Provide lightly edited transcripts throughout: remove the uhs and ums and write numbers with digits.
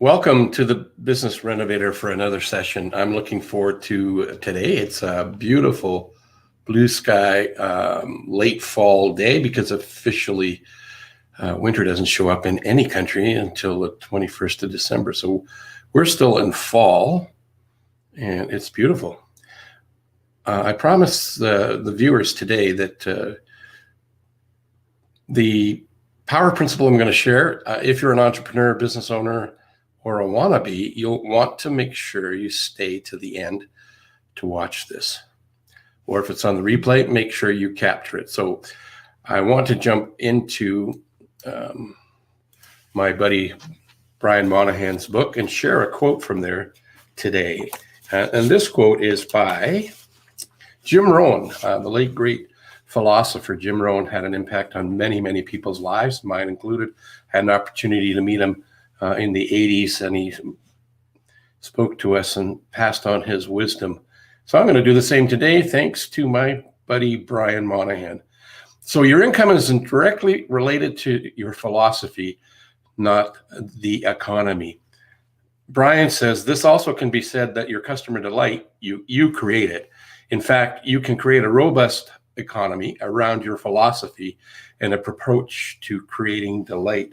Welcome to the Business Renovator for another session. I'm looking forward to today. It's a beautiful blue sky late fall day because officially winter doesn't show up in any country until the 21st of December. So we're still in fall and it's beautiful. I promise the viewers today that the power principle I'm going to share, if you're an entrepreneur, business owner, or a wannabe, you'll want to make sure you stay to the end to watch this. Or if it's on the replay, make sure you capture it. So I want to jump into my buddy Brian Monahan's book and share a quote from there today. And this quote is by Jim Rohn, the late great philosopher. Jim Rohn had an impact on many, many people's lives, mine included. Had an opportunity to meet him in the 80s, and he spoke to us and passed on his wisdom. So I'm going to do the same today, thanks to my buddy Brian Monahan. So your income is directly related to your philosophy, not the economy. Brian says this also can be said that your customer delight, you create it. In fact, you can create a robust economy around your philosophy and approach to creating delight.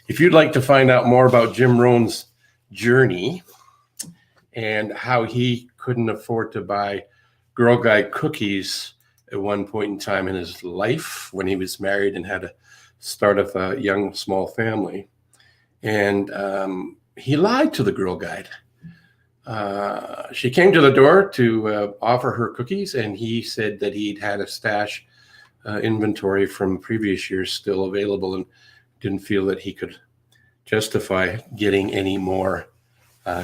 If you'd like to find out more about Jim Rohn's journey and how he couldn't afford to buy Girl Guide cookies at one point in time in his life when he was married and had to start of a young, small family, and he lied to the Girl Guide. She came to the door to offer her cookies, and he said that he'd had a stash inventory from previous years still available and didn't feel that he could justify getting any more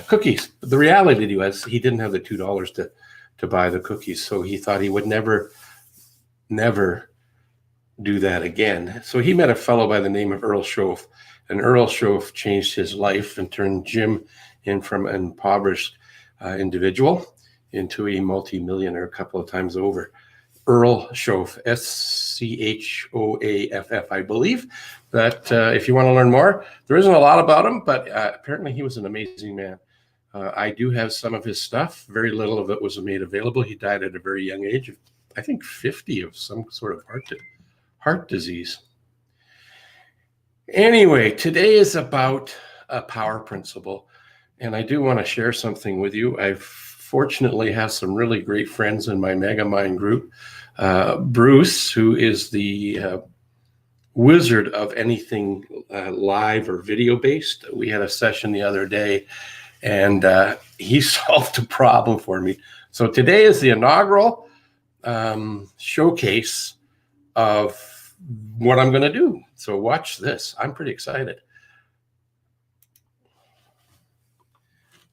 cookies. But the reality was he didn't have the $2 to buy the cookies, so he thought he would never do that again. So he met a fellow by the name of Earl Shoaff, and Earl Shoaff changed his life and turned Jim in from an impoverished individual into a multi-millionaire a couple of times over. Earl Shoaff, Schoaff, I believe. But if you want to learn more, there isn't a lot about him, but apparently he was an amazing man. I do have some of his stuff. Very little of it was made available. He died at a very young age, I think 50, of some sort of heart disease. Anyway, today is about a power principle, and I do want to share something with you. I fortunately have some really great friends in my Megamind group. Bruce, who is the wizard of anything live or video based. We had a session the other day, and he solved a problem for me. So today is the inaugural showcase of what I'm going to do. So watch this. I'm pretty excited.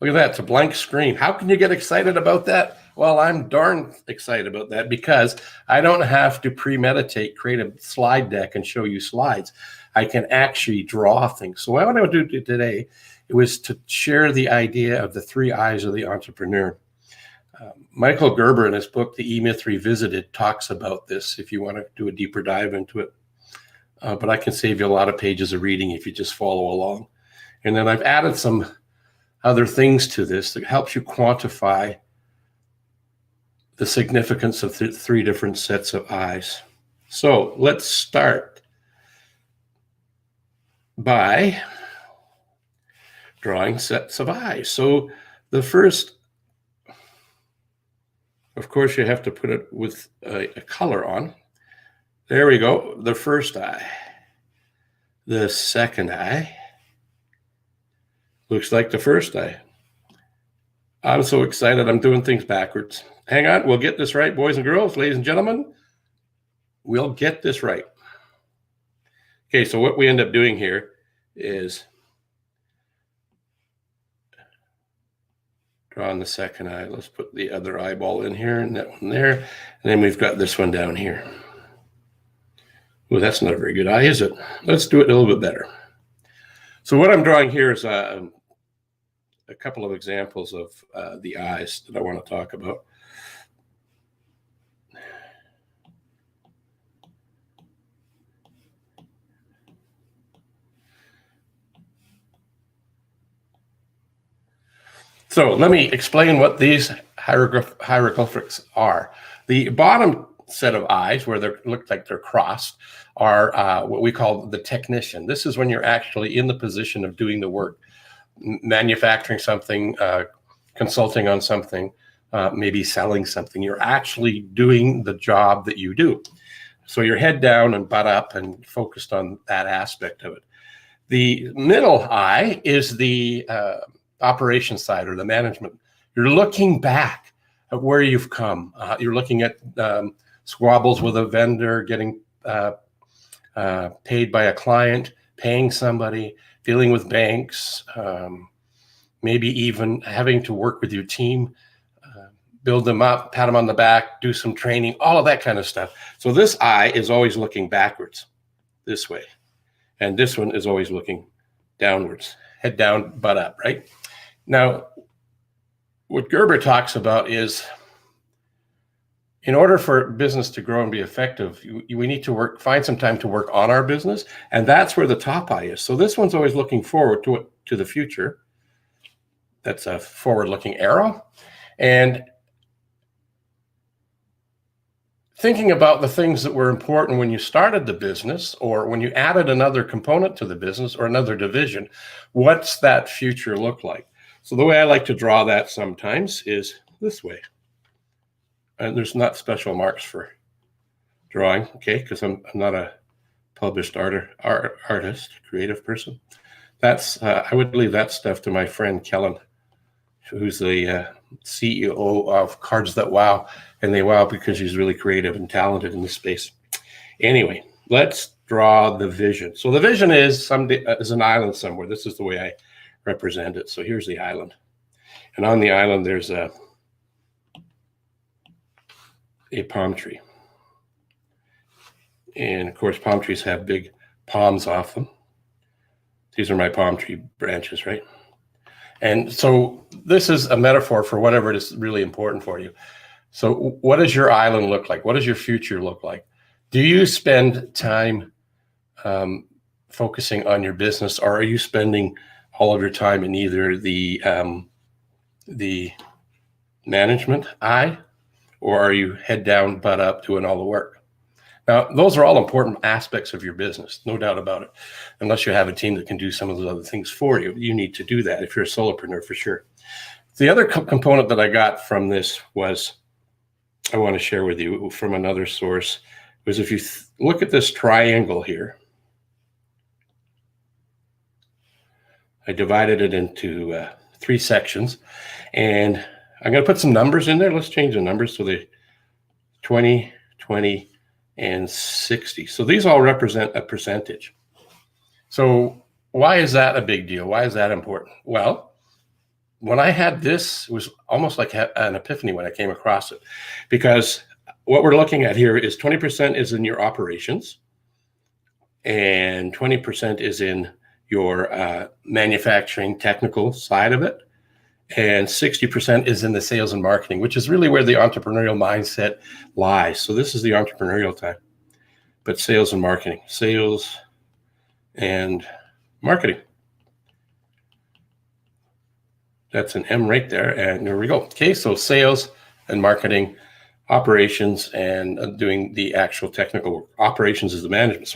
Look at that. It's a blank screen. How can you get excited about that? Well, I'm darn excited about that because I don't have to premeditate, create a slide deck and show you slides. I can actually draw things. So what I want to do today was to share the idea of the three eyes of the entrepreneur. Michael Gerber in his book, The E-Myth Revisited, talks about this if you want to do a deeper dive into it. But I can save you a lot of pages of reading if you just follow along. And then I've added some other things to this that helps you quantify the significance of three different sets of eyes. So let's start by drawing sets of eyes. So the first, of course, you have to put it with a color on. There we go. The first eye. The second eye. Looks like the first eye. I'm so excited. I'm doing things backwards. Hang on. We'll get this right, boys and girls, ladies and gentlemen. We'll get this right. Okay, so what we end up doing here is drawing the second eye. Let's put the other eyeball in here and that one there. And then we've got this one down here. Well, that's not a very good eye, is it? Let's do it a little bit better. So what I'm drawing here is a couple of examples of the eyes that I want to talk about. So let me explain what these hieroglyphics are. The bottom set of eyes, where they look like they're crossed, are what we call the technician. This is when you're actually in the position of doing the work, manufacturing something, consulting on something, maybe selling something. You're actually doing the job that you do. So you're head down and butt up and focused on that aspect of it. The middle eye is the operations side, or the management. You're looking back at where you've come. You're looking at squabbles with a vendor, getting paid by a client, paying somebody, dealing with banks, maybe even having to work with your team, build them up, pat them on the back, do some training, all of that kind of stuff. So this eye is always looking backwards this way. And this one is always looking downwards, head down, butt up, right? Now, what Gerber talks about is, in order for business to grow and be effective, we need to find some time to work on our business. And that's where the top eye is. So this one's always looking forward to the future. That's a forward-looking arrow. And thinking about the things that were important when you started the business, or when you added another component to the business or another division, what's that future look like? So the way I like to draw that sometimes is this way. And there's not special marks for drawing, okay, because I'm not a published artist, creative person. That's I would leave that stuff to my friend Kellen, who's the CEO of Cards That Wow, and they wow because he's really creative and talented in this space. Anyway, let's draw the vision. So the vision is an island somewhere. This is the way I represent it. So here's the island, and on the island there's a palm tree, and of course palm trees have big palms off them. These are my palm tree branches, right? And so this is a metaphor for whatever it is really important for you. So what does your island look like? What does your future look like? Do you spend time focusing on your business, or are you spending all of your time in either the management eye, or are you head down, butt up, doing all the work? Now, those are all important aspects of your business, no doubt about it. Unless you have a team that can do some of those other things for you, you need to do that if you're a solopreneur, for sure. The other component that I got from this I want to share with you from another source, was if you look at this triangle here, I divided it into 3 sections, and I'm going to put some numbers in there. Let's change the numbers to the 20, 20, and 60. So these all represent a percentage. So why is that a big deal? Why is that important? Well, when I had this, it was almost like an epiphany when I came across it, because what we're looking at here is 20% is in your operations, and 20% is in your manufacturing technical side of it, and 60% is in the sales and marketing, which is really where the entrepreneurial mindset lies. So this is the entrepreneurial time, but sales and marketing, sales and marketing. That's an M right there, and there we go. Okay, so sales and marketing, operations, and doing the actual technical work. Operations is the management.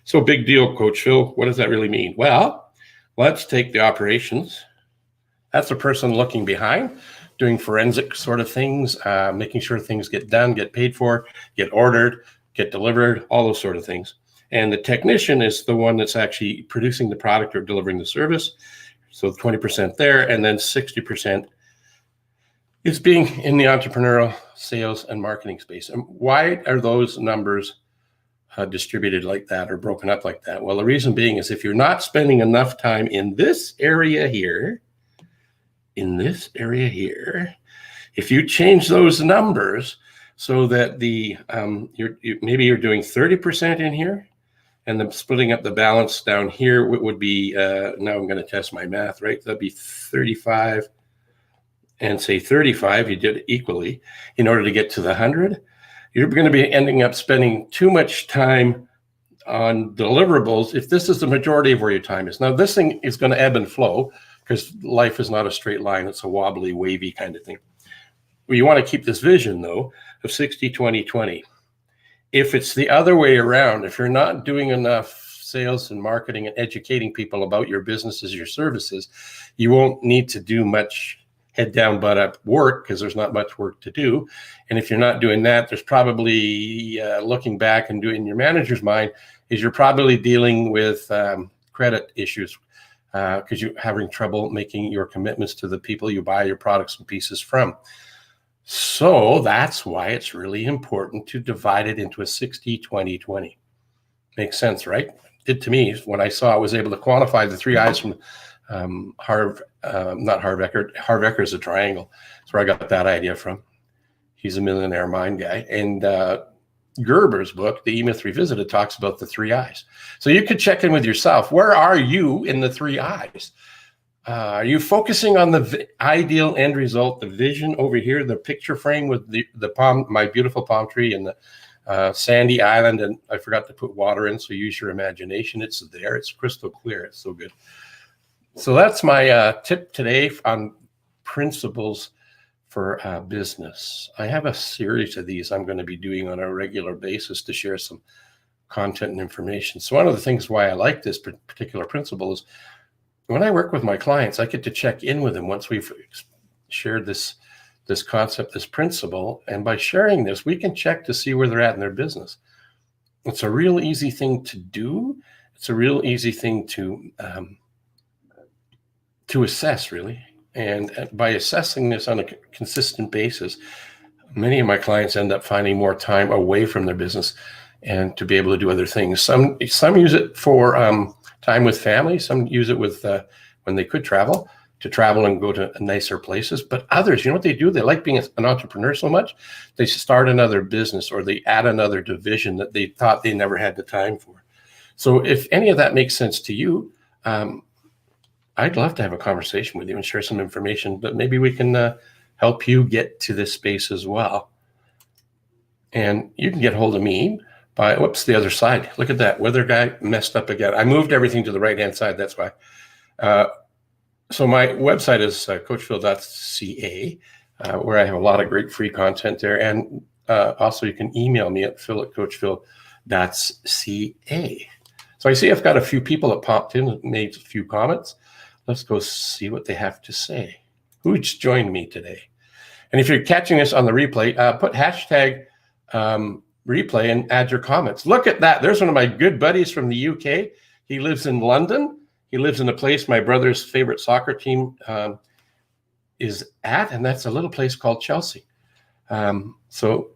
So big deal, Coach Phil. What does that really mean? Well, let's take the operations. That's the person looking behind, doing forensic sort of things, making sure things get done, get paid for, get ordered, get delivered, all those sort of things. And the technician is the one that's actually producing the product or delivering the service. So 20% there, and then 60% is being in the entrepreneurial, sales, and marketing space. And why are those numbers distributed like that or broken up like that? Well, the reason being is if you're not spending enough time in this area here, if you change those numbers so that maybe you're doing 30% in here, and then splitting up the balance down here would be, now I'm going to test my math, right? That'd be 35 and say 35, you did it equally. In order to get to the 100, you're going to be ending up spending too much time on deliverables if this is the majority of where your time is. Now, this thing is going to ebb and flow, because life is not a straight line. It's a wobbly, wavy kind of thing. Well, you want to keep this vision, though, of 60-20-20. If it's the other way around, if you're not doing enough sales and marketing and educating people about your businesses, your services, you won't need to do much head down, butt up work, because there's not much work to do. And if you're not doing that, there's probably, looking back and doing your manager's mind, is you're probably dealing with credit issues because you're having trouble making your commitments to the people you buy your products and pieces from. So that's why it's really important to divide it into a 60-20-20. Makes sense, right? Did to me when I saw I was able to quantify the 3 I's from Harv Eker is a triangle. That's where I got that idea from. He's a millionaire mind guy. And Gerber's book, The E-Myth Revisited, talks about the 3 I's. So you could check in with yourself. Where are you in the 3 I's? Are you focusing on the ideal end result, the vision over here, the picture frame with the palm, my beautiful palm tree and the sandy island, and I forgot to put water in, so use your imagination. It's there. It's crystal clear. It's so good. So that's my tip today on principles for business. I have a series of these I'm going to be doing on a regular basis to share some content and information. So one of the things why I like this particular principle is when I work with my clients, I get to check in with them once we've shared this concept, this principle. And by sharing this, we can check to see where they're at in their business. It's a real easy thing to do. It's a real easy thing to assess, really. And by assessing this on a consistent basis, many of my clients end up finding more time away from their business and to be able to do other things. Some use it for time with family. Some use it with when they could travel, to travel and go to nicer places. But others, you know what they do? They like being an entrepreneur so much, they start another business or they add another division that they thought they never had the time for. So if any of that makes sense to you, I'd love to have a conversation with you and share some information, but maybe we can help you get to this space as well. And you can get hold of me by, whoops, the other side. Look at that. Weather guy messed up again. I moved everything to the right-hand side. That's why. So my website is coachphil.ca, where I have a lot of great free content there. And also you can email me at phil@coachphil.ca. So I see I've got a few people that popped in and made a few comments. Let's go see what they have to say. Who's joined me today? And if you're catching this on the replay, put hashtag replay and add your comments. Look at that. There's one of my good buddies from the UK. He lives in London. He lives in a place my brother's favorite soccer team is at, and that's a little place called Chelsea. So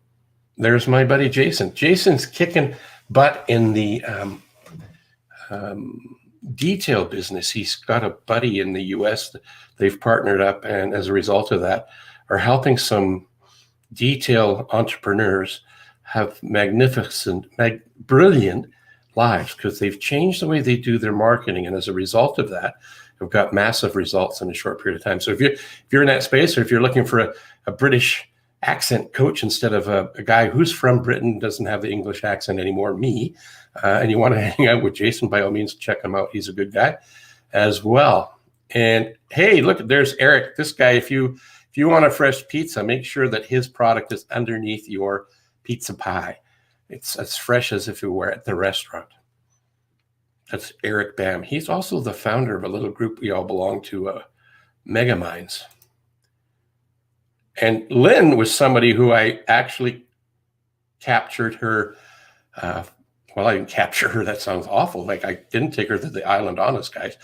there's my buddy Jason. Jason's kicking butt in the detail business. He's got a buddy in the US. They've partnered up, and as a result of that, are helping some detail entrepreneurs have magnificent, brilliant lives because they've changed the way they do their marketing. And as a result of that, have got massive results in a short period of time. So if you're in that space, or if you're looking for a British accent coach instead of a guy who's from Britain, doesn't have the English accent anymore, me, and you want to hang out with Jason, by all means, check him out. He's a good guy as well. And hey, look, there's Eric. This guy, if you want a fresh pizza, make sure that his product is underneath your pizza pie. It's as fresh as if it were at the restaurant. That's Eric Bam. He's also the founder of a little group we all belong to, Megaminds. And Lynn was somebody who I actually captured her. Well, I didn't capture her. That sounds awful. Like I didn't take her to the island honest, guys.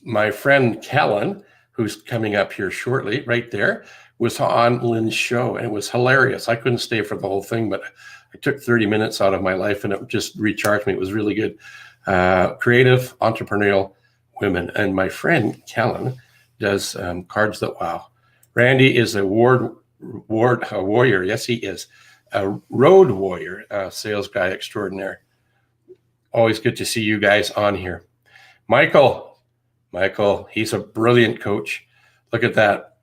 My friend Kellen, who's coming up here shortly, right there, was on Lynn's show, and it was hilarious. I couldn't stay for the whole thing, but I took 30 minutes out of my life, and it just recharged me. It was really good. Creative, entrepreneurial women. And my friend Kellen does cards that wow. Randy is a warrior. Yes, he is. A road warrior, sales guy extraordinaire. Always good to see you guys on here. Michael, he's a brilliant coach. Look at that.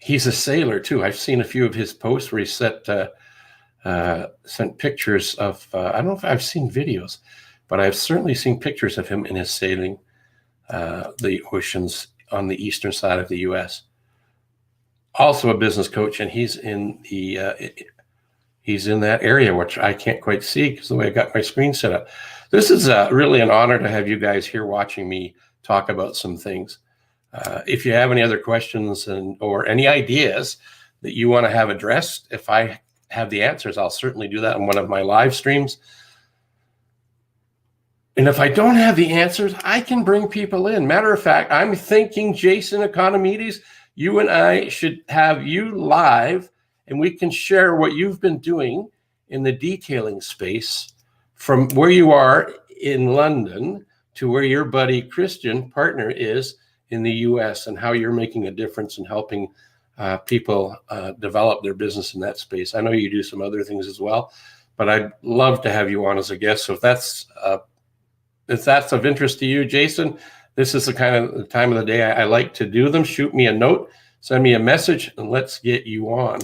He's a sailor too. I've seen a few of his posts where he sent pictures of, I don't know if I've seen videos but I've certainly seen pictures of him in his sailing the oceans on the eastern side of the U.S. Also a business coach, and he's in that area, which I can't quite see because the way I got my screen set up. This is really an honor to have you guys here watching me talk about some things. If you have any other questions or any ideas that you want to have addressed, if I have the answers, I'll certainly do that in one of my live streams. And if I don't have the answers, I can bring people in. Matter of fact, I'm thinking, Jason Economides, you and I should have you live, and we can share what you've been doing in the detailing space from where you are in London to where your buddy Christian partner is in the US, and how you're making a difference in helping people develop their business in that space. I know you do some other things as well, but I'd love to have you on as a guest. So if that's of interest to you, Jason, this is the kind of time of the day I like to do them. Shoot me a note, send me a message, and let's get you on.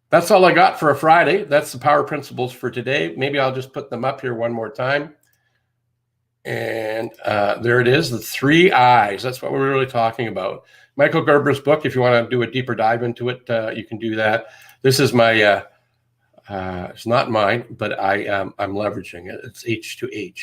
That's all I got for a Friday. That's the power principles for today. Maybe I'll just put them up here one more time. And there it is, the 3 I's. That's what we're really talking about. Michael Gerber's book, if you want to do a deeper dive into it, you can do that. This is my, it's not mine, but I'm leveraging it. It's H2H,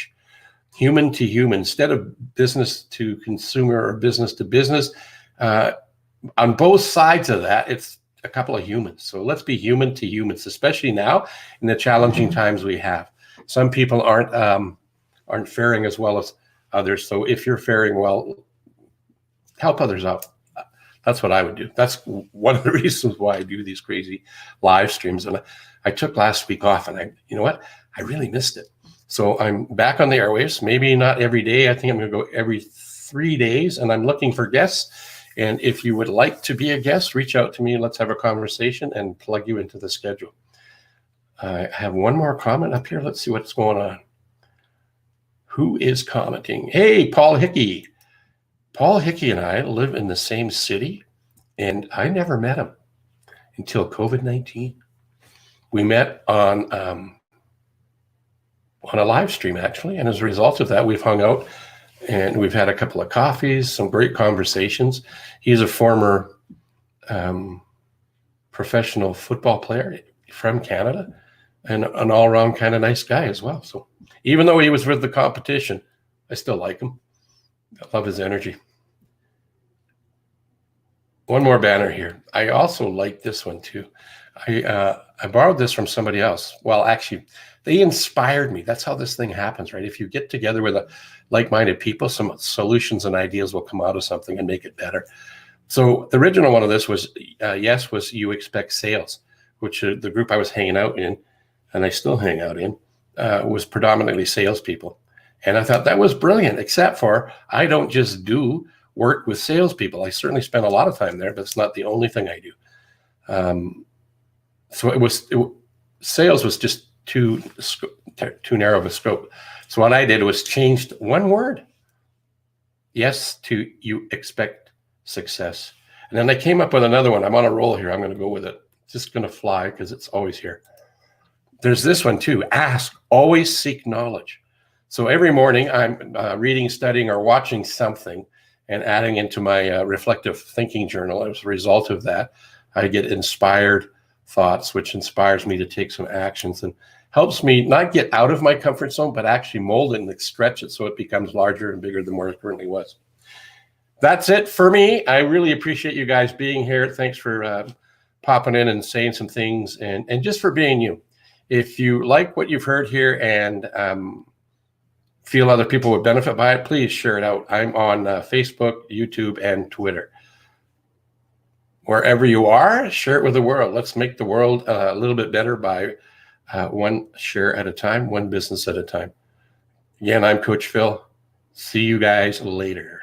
human to human, instead of business to consumer or business to business. On both sides of that, it's a couple of humans. So let's be human to humans, especially now in the challenging times we have. Some people aren't faring as well as others. So if you're faring well, help others out. That's what I would do. That's one of the reasons why I do these crazy live streams. And I took last week off, and you know what? I really missed it. So I'm back on the airwaves, maybe not every day. I think I'm going to go every 3 days, and I'm looking for guests. And if you would like to be a guest, reach out to me. Let's have a conversation and plug you into the schedule. I have one more comment up here. Let's see what's going on. Who is commenting? Hey, Paul Hickey. Paul Hickey and I live in the same city, and I never met him until COVID-19. We met on a live stream, actually, and as a result of that, we've hung out, and we've had a couple of coffees, some great conversations. He's a former professional football player from Canada, and an all-around kind of nice guy as well. So even though he was with the competition, I still like him. I love his energy. One more banner here. I also like this one too. I borrowed this from somebody else. Well, actually, they inspired me. That's how this thing happens, right? If you get together with like-minded people, some solutions and ideas will come out of something and make it better. So the original one of this was, was You Expect Sales, which the group I was hanging out in, and I still hang out in, was predominantly salespeople. And I thought that was brilliant, except for I don't just do work with salespeople. I certainly spend a lot of time there, but it's not the only thing I do. So sales was just too narrow of a scope. So what I did was changed one word, yes, to You Expect Success. And then I came up with another one. I'm on a roll here. I'm going to go with it. It's just going to fly because it's always here. There's this one too. Ask, always seek knowledge. So every morning I'm reading, studying, or watching something and adding into my reflective thinking journal. As a result of that, I get inspired thoughts, which inspires me to take some actions and helps me not get out of my comfort zone, but actually mold it and stretch it so it becomes larger and bigger than where it currently was. That's it for me. I really appreciate you guys being here. Thanks for popping in and saying some things, and just for being you. If you like what you've heard here and feel other people would benefit by it, please share it out. I'm on Facebook, YouTube, and Twitter. Wherever you are, share it with the world. Let's make the world a little bit better by one share at a time, one business at a time. Again, I'm Coach Phil. See you guys later.